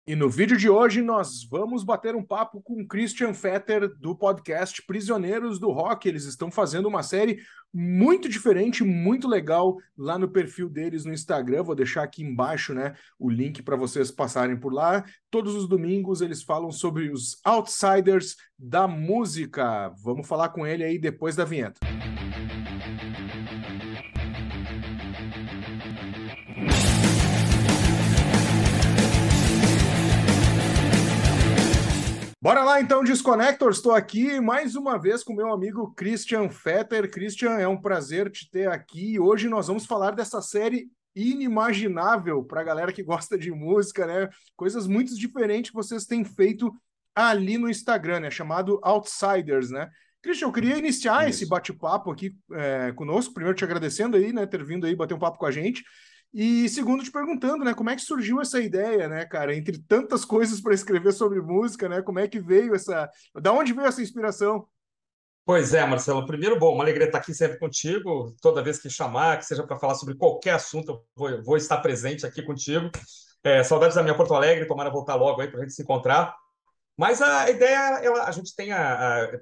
E no vídeo de hoje nós vamos bater um papo com o Christian Fetter do podcast Prisioneiros do Rock. Eles estão fazendo uma série muito diferente, muito legal lá no perfil deles no Instagram. Vou deixar aqui embaixo, né, o link para vocês passarem por lá. Todos os domingos eles falam sobre os outsiders da música. Vamos falar com ele aí depois da vinheta. Bora lá então, Disconnectors. Estou aqui mais uma vez com meu amigo Christian Fetter. Christian, é um prazer te ter aqui. Hoje nós vamos falar dessa série inimaginável para a galera que gosta de música, né? Coisas muito diferentes que vocês têm feito ali no Instagram, né? Chamado Outsiders, né? Christian, eu queria iniciar esse Isso. bate-papo aqui conosco. Primeiro, te agradecendo aí, né? Ter vindo aí bater um papo com a gente. E segundo, te perguntando, né, como é que surgiu essa ideia, né, cara, entre tantas coisas para escrever sobre música, né, como é que veio essa, da onde veio essa inspiração? Pois é, Marcelo. Primeiro, bom, uma alegria estar aqui sempre contigo. Toda vez que chamar, que seja para falar sobre qualquer assunto, eu vou estar presente aqui contigo. Saudades da minha Porto Alegre, tomara voltar logo aí para a gente se encontrar. Mas a ideia, a gente tem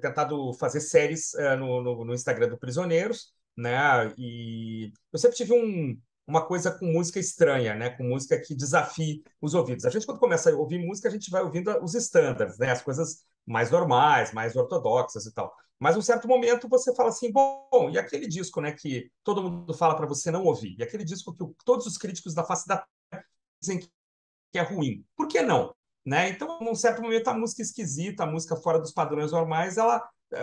tentado fazer séries no Instagram do Prisioneiros, né? E eu sempre tive uma coisa com música estranha, né? Com música que desafie os ouvidos. A gente, quando começa a ouvir música, a gente vai ouvindo os estándares, né? As coisas mais normais, mais ortodoxas e tal. Mas, em um certo momento, você fala assim, bom, e aquele disco, né, que todo mundo fala para você não ouvir? E aquele disco que todos os críticos da face da terra dizem que é ruim. Por que não? Né? Então, num certo momento, a música esquisita, a música fora dos padrões normais,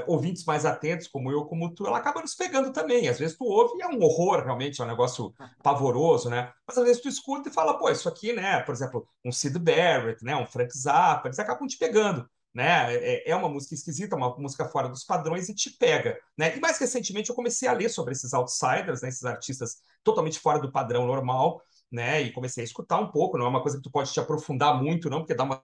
ouvintes mais atentos, como eu, como tu, ela acaba nos pegando também. Às vezes tu ouve e é um horror, realmente, é um negócio pavoroso, né? Mas às vezes tu escuta e fala, pô, isso aqui, né? Por exemplo, um Syd Barrett, né? Um Frank Zappa, eles acabam te pegando. Né? É uma música esquisita, uma música fora dos padrões e te pega. Né? E mais recentemente eu comecei a ler sobre esses outsiders, né? Esses artistas totalmente fora do padrão normal, né? E comecei a escutar um pouco, não é uma coisa que tu pode te aprofundar muito, não, porque dá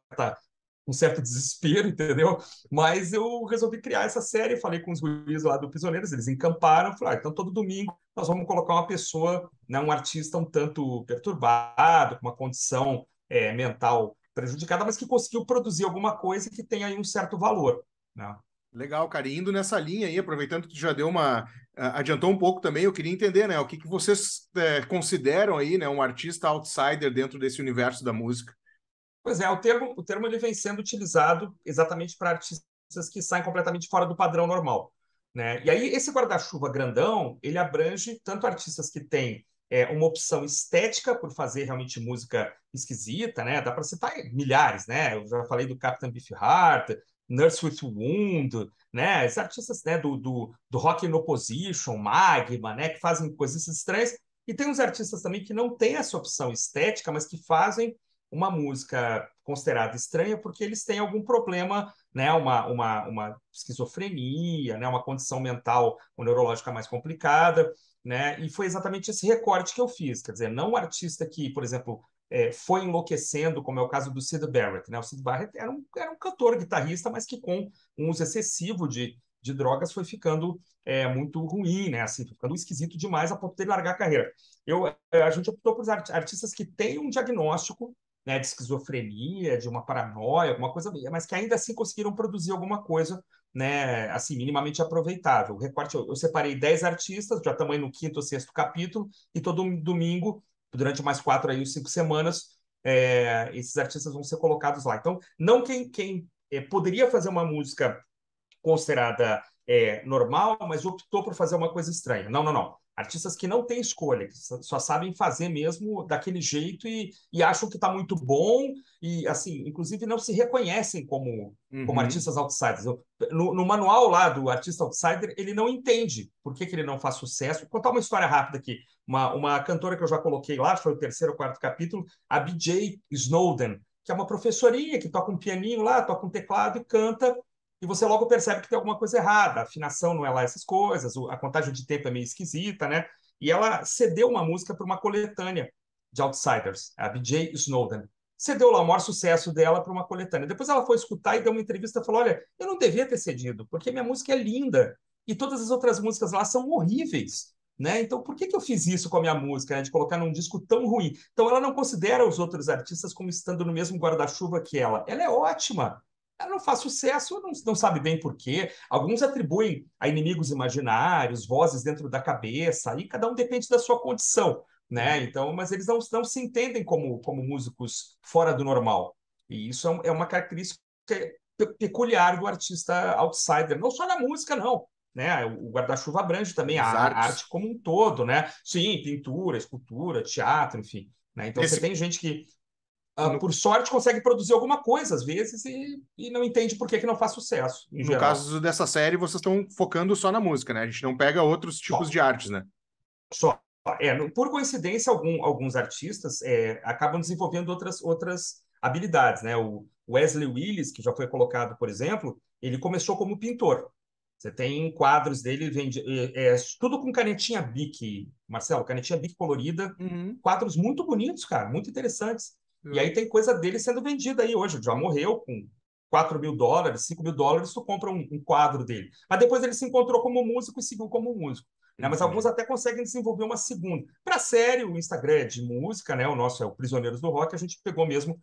um certo desespero, entendeu? Mas eu resolvi criar essa série, falei com os guris lá do Prisioneiros, eles encamparam, falaram, então todo domingo nós vamos colocar uma pessoa, né, um artista um tanto perturbado, com uma condição mental prejudicada, mas que conseguiu produzir alguma coisa que tem aí um certo valor, né? Legal, cara, e indo nessa linha aí, aproveitando que tu já deu uma, adiantou um pouco também, eu queria entender, né, o que que vocês consideram aí, né, um artista outsider dentro desse universo da música? Pois é, o termo ele vem sendo utilizado exatamente para artistas que saem completamente fora do padrão normal, né? E aí esse guarda-chuva grandão, ele abrange tanto artistas que têm uma opção estética por fazer realmente música esquisita, né? Dá para citar milhares, né? Eu já falei do Captain Beefheart, Nurse with Wound, né? Esses artistas, né, do Rock in Opposition, Magma, né, que fazem coisas estranhas. E tem uns artistas também que não têm essa opção estética, mas que fazem uma música considerada estranha porque eles têm algum problema, né, uma esquizofrenia, né, uma condição mental ou neurológica mais complicada, né, e foi exatamente esse recorte que eu fiz, quer dizer, não um artista que, por exemplo, foi enlouquecendo, como é o caso do Syd Barrett, né? O Syd Barrett era um cantor, guitarrista, mas que com um uso excessivo de drogas foi ficando muito ruim, né? Assim, ficando esquisito demais a ponto de largar a carreira. A gente optou por artistas que têm um diagnóstico, né, de esquizofrenia, de uma paranoia, alguma coisa, mas que ainda assim conseguiram produzir alguma coisa, né, assim, minimamente aproveitável. O recorte, eu separei 10 artistas, já estamos aí no quinto ou sexto capítulo, e todo domingo, durante mais 4 aí, 5 semanas, esses artistas vão ser colocados lá. Então, não quem poderia fazer uma música considerada normal, mas optou por fazer uma coisa estranha. Não, não, não. Artistas que não têm escolha, que só sabem fazer mesmo daquele jeito e acham que está muito bom e, assim, inclusive não se reconhecem como Uhum. artistas outsiders. No manual lá do artista outsider, ele não entende por que ele não faz sucesso. Vou contar uma história rápida aqui. Uma cantora que eu já coloquei lá, foi o terceiro ou quarto capítulo, a BJ Snowden, que é uma professorinha que toca um pianinho lá, toca um teclado e canta, e você logo percebe que tem alguma coisa errada, a afinação não é lá essas coisas, a contagem de tempo é meio esquisita, né? E ela cedeu uma música para uma coletânea de Outsiders, a BJ Snowden. Cedeu lá o maior sucesso dela para uma coletânea. Depois ela foi escutar e deu uma entrevista e falou: Olha, eu não devia ter cedido, porque minha música é linda e todas as outras músicas lá são horríveis. né? Então, por que eu fiz isso com a minha música, né? De colocar num disco tão ruim? Então, ela não considera os outros artistas como estando no mesmo guarda-chuva que ela. Ela é ótima. Ela não faz sucesso, não sabe bem por quê. Alguns atribuem a inimigos imaginários, vozes dentro da cabeça, aí cada um depende da sua condição, né? Então, mas eles não se entendem como músicos fora do normal. E isso é uma característica peculiar do artista outsider, não só na música, não. Né? O guarda-chuva abrange também As a artes. arte como um todo, né? Sim, pintura, escultura, teatro, enfim. Né? Então você Nesse, tem gente que, no, por sorte, consegue produzir alguma coisa às vezes e não entende por que não faz sucesso, em no geral. caso dessa série, vocês estão focando só na música, né? A gente não pega outros tipos Só, de artes, né? só. Por coincidência, alguns artistas acabam desenvolvendo outras habilidades, né? O Wesley Willis, que já foi colocado, por exemplo, ele começou como pintor. Você tem quadros dele, vende, tudo com canetinha Bic, Marcelo, canetinha Bic colorida, Uhum. quadros muito bonitos, cara, muito interessantes. E aí Legal. tem coisa dele sendo vendida aí hoje, já morreu com US$ 4.000, US$ 5.000, tu compra um quadro dele. Mas depois ele se encontrou como músico e seguiu como músico. Né? Mas alguns Entendi. até conseguem desenvolver uma segunda. Para a série, o Instagram é de música, né? O nosso é o Prisioneiros do Rock, a gente pegou mesmo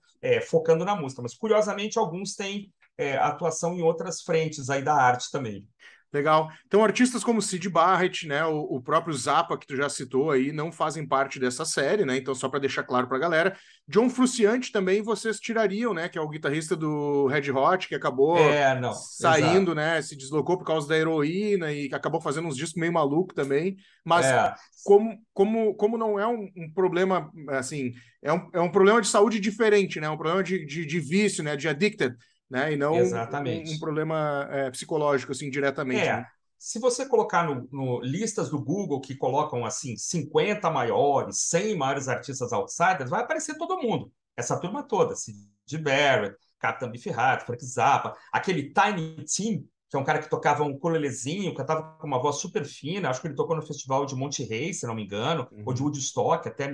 focando na música. Mas, curiosamente, alguns têm atuação em outras frentes aí da arte também. Legal. Então, artistas como Syd Barrett, né, o próprio Zappa, que tu já citou aí, não fazem parte dessa série, né? Então, só para deixar claro para a galera. John Frusciante também vocês tirariam, né? Que é o guitarrista do Red Hot, que acabou Não, saindo, exato. né? Se deslocou por causa da heroína e acabou fazendo uns discos meio maluco também. Mas É, como não é um problema, assim, é um problema de saúde diferente, né? Um problema de vício, né? De addicted, né? E não um exatamente. problema psicológico, assim, diretamente, né? É, se você colocar no listas do Google que colocam assim 50 maiores, 100 maiores artistas outsiders, vai aparecer todo mundo. Essa turma toda, Syd Barrett, Capitão Beefheart, Frank Zappa, aquele Tiny Tim, que é um cara que tocava um ukulelezinho, cantava com uma voz super fina, acho que ele tocou no festival de Monte Rey, se não me engano, ou de Uhum. Woodstock, até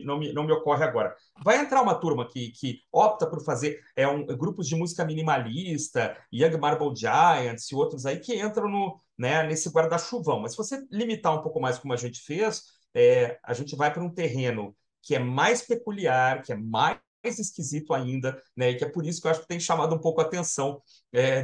não me ocorre agora. Vai entrar uma turma que opta por fazer grupos de música minimalista, Young Marble Giants e outros aí que entram nesse guarda-chuvão. Mas se você limitar um pouco mais como a gente fez, a gente vai para um terreno que é mais peculiar, que é mais esquisito ainda, né? E que é por isso que eu acho que tem chamado um pouco a atenção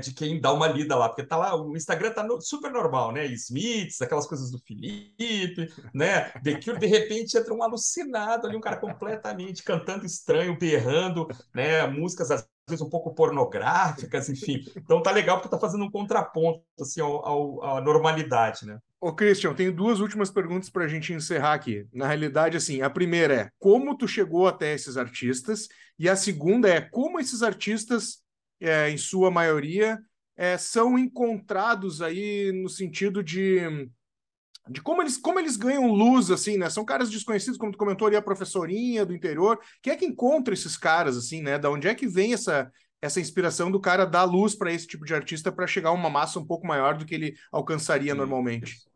de quem dá uma lida lá, porque tá lá, o Instagram tá super normal, né? Smiths, aquelas coisas do Felipe, né? The Cure, de repente entra um alucinado ali, um cara completamente cantando estranho, berrando, né? Músicas às vezes um pouco pornográficas, enfim. Então tá legal porque tá fazendo um contraponto assim à normalidade, né? Ô, Christian, tenho duas últimas perguntas para a gente encerrar aqui. Na realidade, assim, a primeira é como tu chegou até esses artistas, e a segunda é como esses artistas, em sua maioria, são encontrados aí no sentido de como eles ganham luz, assim, né? São caras desconhecidos, como tu comentou ali, a professorinha do interior. Quem é que encontra esses caras, assim, né? Da onde é que vem essa inspiração do cara dar luz para esse tipo de artista para chegar a uma massa um pouco maior do que ele alcançaria normalmente? Isso.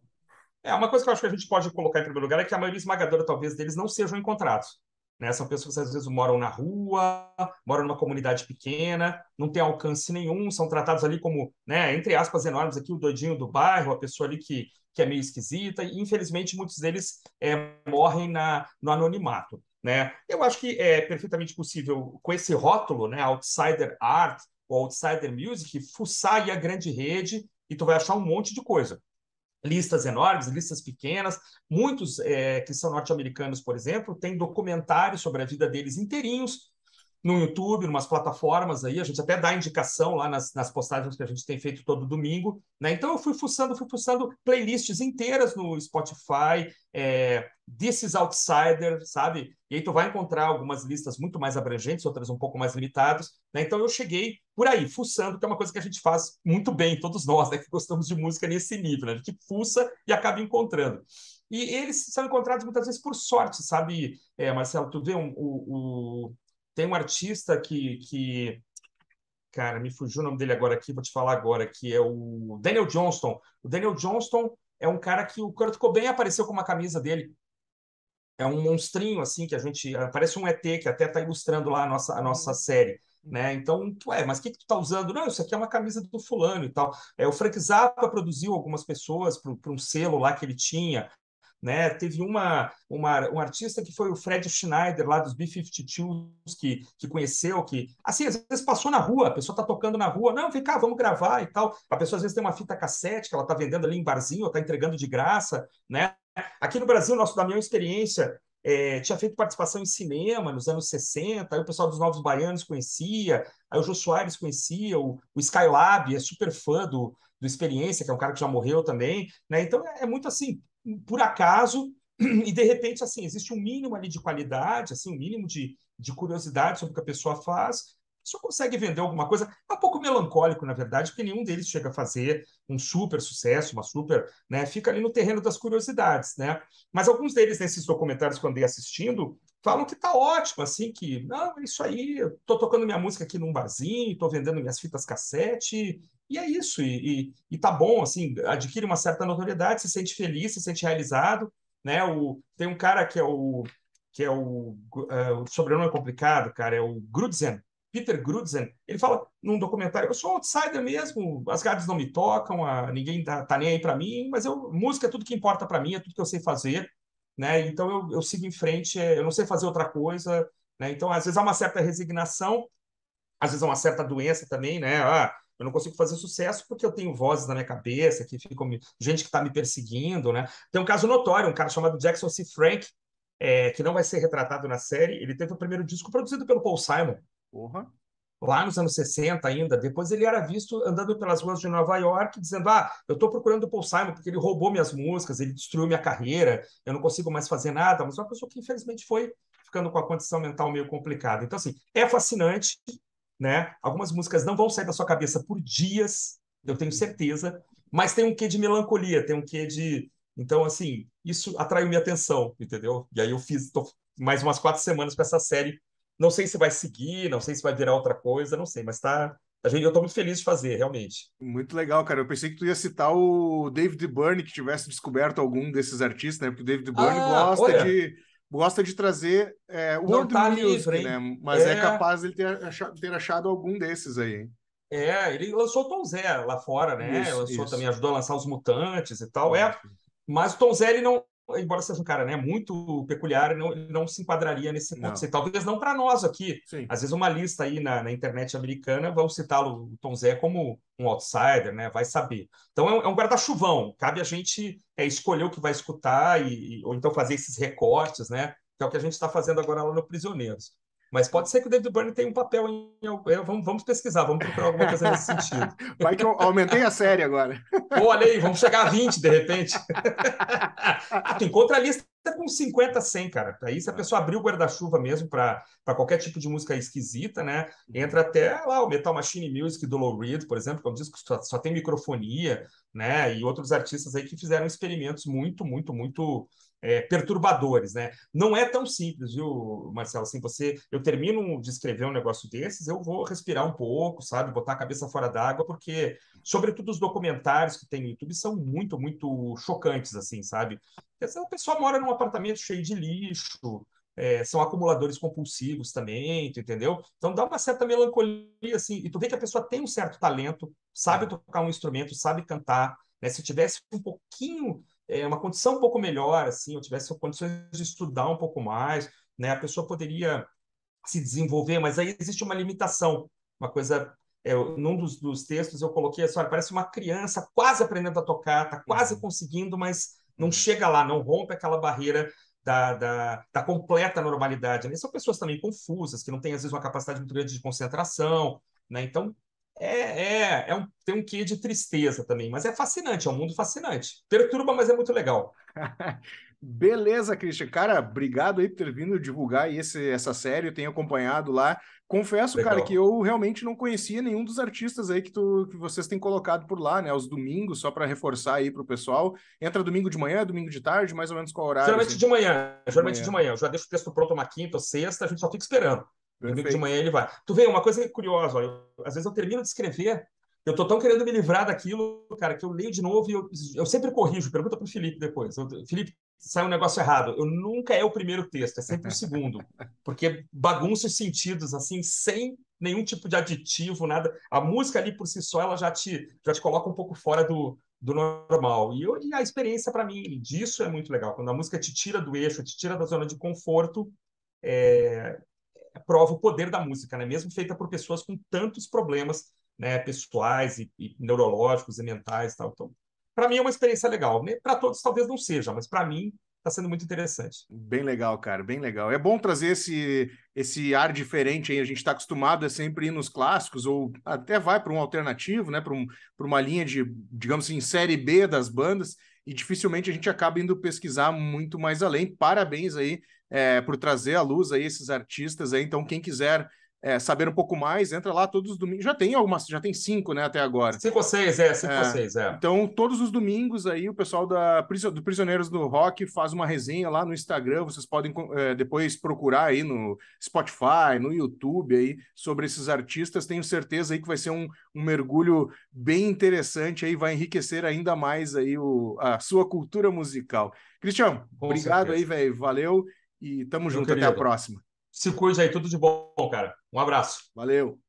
Uma coisa que eu acho que a gente pode colocar em primeiro lugar é que a maioria esmagadora, talvez, deles não sejam encontrados. Né? São pessoas que às vezes moram na rua, moram numa comunidade pequena, não tem alcance nenhum, são tratados ali como, né, entre aspas enormes, aqui o doidinho do bairro, a pessoa ali que é meio esquisita, e infelizmente muitos deles morrem no anonimato. Né? Eu acho que é perfeitamente possível, com esse rótulo, né, outsider art ou outsider music, fuçar aí a grande rede e tu vai achar um monte de coisa listas enormes, listas pequenas. Muitos que são norte-americanos, por exemplo, têm documentários sobre a vida deles inteirinhos no YouTube, em umas plataformas aí, a gente até dá indicação lá nas postagens que a gente tem feito todo domingo, né? Então eu fui fuçando playlists inteiras no Spotify, This is Outsider, sabe? E aí tu vai encontrar algumas listas muito mais abrangentes, outras um pouco mais limitadas, né? Então eu cheguei por aí, fuçando, que é uma coisa que a gente faz muito bem, todos nós, né, que gostamos de música nesse nível, né? A gente fuça e acaba encontrando. E eles são encontrados muitas vezes por sorte, sabe, Marcelo? Tu vê tem um artista cara, me fugiu o nome dele agora aqui, vou te falar agora, que é o Daniel Johnston. O Daniel Johnston é um cara que o Kurt Cobain apareceu com uma camisa dele. É um monstrinho, assim, que a gente... Parece um ET, que até está ilustrando lá a nossa série. Né? Então, mas o que tu tá usando? Não, isso aqui é uma camisa do fulano e tal. O Frank Zappa produziu algumas pessoas para um selo lá que ele tinha. né? Teve um artista que foi o Fred Schneider, lá dos B-52s, que conheceu, que, assim, às vezes passou na rua, a pessoa está tocando na rua, não, vem cá, vamos gravar e tal. A pessoa às vezes tem uma fita cassete que ela está vendendo ali em barzinho, ou está entregando de graça, né? Aqui no Brasil, da minha experiência, tinha feito participação em cinema nos anos 60, aí o pessoal dos Novos Baianos conhecia, aí o Jô Soares conhecia, o Skylab é super fã do Experiência, que é um cara que já morreu também, né? Então é muito assim, por acaso, e de repente assim, existe um mínimo ali de qualidade, assim, um mínimo de curiosidade sobre o que a pessoa faz, só consegue vender alguma coisa. É um pouco melancólico, na verdade, porque nenhum deles chega a fazer um super sucesso, uma super, né? Fica ali no terreno das curiosidades, né? Mas alguns deles, nesses documentários que eu andei assistindo, falam que tá ótimo, assim, que, não, é isso aí, eu tô tocando minha música aqui num barzinho, tô vendendo minhas fitas cassete, e é isso, e tá bom, assim, adquire uma certa notoriedade, se sente feliz, se sente realizado, né? Tem um cara o sobrenome é complicado, cara, é o Grudzen, Peter Grudzen, ele fala num documentário, eu sou outsider mesmo, as grades não me tocam, ninguém tá nem aí para mim, mas música é tudo que importa para mim, é tudo que eu sei fazer, né? Então eu sigo em frente, eu não sei fazer outra coisa, né? Então às vezes há uma certa resignação, às vezes há uma certa doença também, né? Eu não consigo fazer sucesso porque eu tenho vozes na minha cabeça que ficam gente que está me perseguindo, né? Tem um caso notório, um cara chamado Jackson C. Frank, que não vai ser retratado na série. Ele teve o primeiro disco produzido pelo Paul Simon, Porra. lá nos anos 60 ainda. Depois ele era visto andando pelas ruas de Nova York, dizendo: eu estou procurando o Paul Simon porque ele roubou minhas músicas, ele destruiu minha carreira, eu não consigo mais fazer nada. Mas uma pessoa que infelizmente foi ficando com a condição mental meio complicada. Então, assim, é fascinante, né? Algumas músicas não vão sair da sua cabeça por dias, eu tenho certeza, mas tem um quê de melancolia, tem um quê de. Então, assim, isso atraiu minha atenção, entendeu? E aí eu tô mais umas 4 semanas com essa série. Não sei se vai seguir, não sei se vai virar outra coisa, não sei, mas tá. Eu estou muito feliz de fazer, realmente. Muito legal, cara. Eu pensei que tu ia citar o David Byrne, que tivesse descoberto algum desses artistas, né? Porque o David Byrne Olha, gosta de trazer não world tá music, livre, né? hein? Mas é capaz de ele ter achado algum desses aí, hein? Ele lançou o Tom Zé lá fora, né? Isso, Lançou também, isso, ajudou a lançar os Mutantes e tal. isso. Mas o Tom Zé, ele não, embora seja um cara, né, muito peculiar, ele não se enquadraria nesse ponto. Não, Talvez não para nós aqui. sim. Às vezes uma lista aí na internet americana vão citá-lo, o Tom Zé, como um outsider, né? Vai saber. Então é um guarda-chuvão. Cabe a gente escolher o que vai escutar ou então fazer esses recortes, né? Que é o que a gente está fazendo agora lá no Prisioneiros. Mas pode ser que o David Byrne tenha um papel vamos pesquisar, vamos procurar alguma coisa nesse sentido. Vai que eu aumentei a série agora. Pô, olha aí, vamos chegar a 20 de repente. Tu encontra a lista com 50, 100, cara. Aí, se a Ah, pessoa abrir o guarda-chuva mesmo para qualquer tipo de música esquisita, né? uhum. Entra até lá o Metal Machine Music do Lou Reed, por exemplo, que é um disco que só tem microfonia, né? E outros artistas aí que fizeram experimentos muito, muito, muito perturbadores, né? Não é tão simples, viu, Marcelo? Assim, eu termino de escrever um negócio desses, eu vou respirar um pouco, sabe? Botar a cabeça fora d'água, porque, sobretudo, os documentários que tem no YouTube são muito, muito chocantes, assim, sabe? Porque a pessoa mora num apartamento cheio de lixo, são acumuladores compulsivos também, tu entendeu? Então dá uma certa melancolia, assim, e tu vê que a pessoa tem um certo talento, sabe Uhum. tocar um instrumento, sabe cantar, né? Se tivesse um pouquinho, uma condição um pouco melhor, assim, ou tivesse condições de estudar um pouco mais, né? A pessoa poderia se desenvolver, mas aí existe uma limitação, uma coisa. Num dos textos eu coloquei assim, olha, parece uma criança quase aprendendo a tocar, está quase Uhum. conseguindo, mas não Uhum. chega lá, não rompe aquela barreira da completa normalidade, né? São pessoas também confusas, que não têm, às vezes, uma capacidade muito grande de concentração, né? Então, tem um quê de tristeza também, mas é fascinante, é um mundo fascinante. Perturba, mas é muito legal. Beleza, Christian. Cara, obrigado aí por ter vindo divulgar aí essa série. Eu tenho acompanhado lá. Confesso, cara, que Legal. eu realmente não conhecia nenhum dos artistas aí que vocês têm colocado por lá, né? Aos domingos, só para reforçar aí pro pessoal. Entra domingo de manhã, domingo de tarde, mais ou menos qual horário, Geralmente assim? de manhã, De geralmente de manhã. manhã. Eu já deixo o texto pronto uma quinta ou sexta, a gente só fica esperando. Domingo de Perfeito. manhã ele vai. Tu vê, uma coisa curiosa, ó, às vezes eu termino de escrever, eu tô tão querendo me livrar daquilo, cara, que eu leio de novo e eu sempre corrijo. Pergunta pro Felipe depois. Felipe, saiu um negócio errado. Eu nunca é o primeiro texto, é sempre o segundo. Porque bagunça os sentidos, assim, sem nenhum tipo de aditivo, nada. A música ali por si só, ela já te coloca um pouco fora do normal. E a experiência, para mim, disso é muito legal. Quando a música te tira do eixo, te tira da zona de conforto, prova o poder da música, né? Mesmo feita por pessoas com tantos problemas, né, pessoais e neurológicos e mentais e tal. Então, para mim é uma experiência legal. Né? Para todos talvez não seja, mas para mim está sendo muito interessante. Bem legal, cara, bem legal. É bom trazer esse ar diferente aí. A gente está acostumado a sempre ir nos clássicos, ou até vai para um alternativo, né? Para uma linha de, digamos assim, série B das bandas, e dificilmente a gente acaba indo pesquisar muito mais além. Parabéns aí por trazer à luz aí esses artistas aí. Então, quem quiser saber um pouco mais, entra lá todos os domingos. Já tem 5, né, até agora. 5 ou 6, 5 ou 6, Então, todos os domingos aí, o pessoal do Prisioneiros do Rock faz uma resenha lá no Instagram. Vocês podem depois procurar aí no Spotify, no YouTube aí, sobre esses artistas. Tenho certeza aí que vai ser um mergulho bem interessante aí, vai enriquecer ainda mais aí a sua cultura musical. Cristian, Com obrigado aí, certeza. velho. Valeu e tamo Meu junto. Até a querido, próxima. se cuide aí, tudo de bom, cara. Um abraço. Valeu.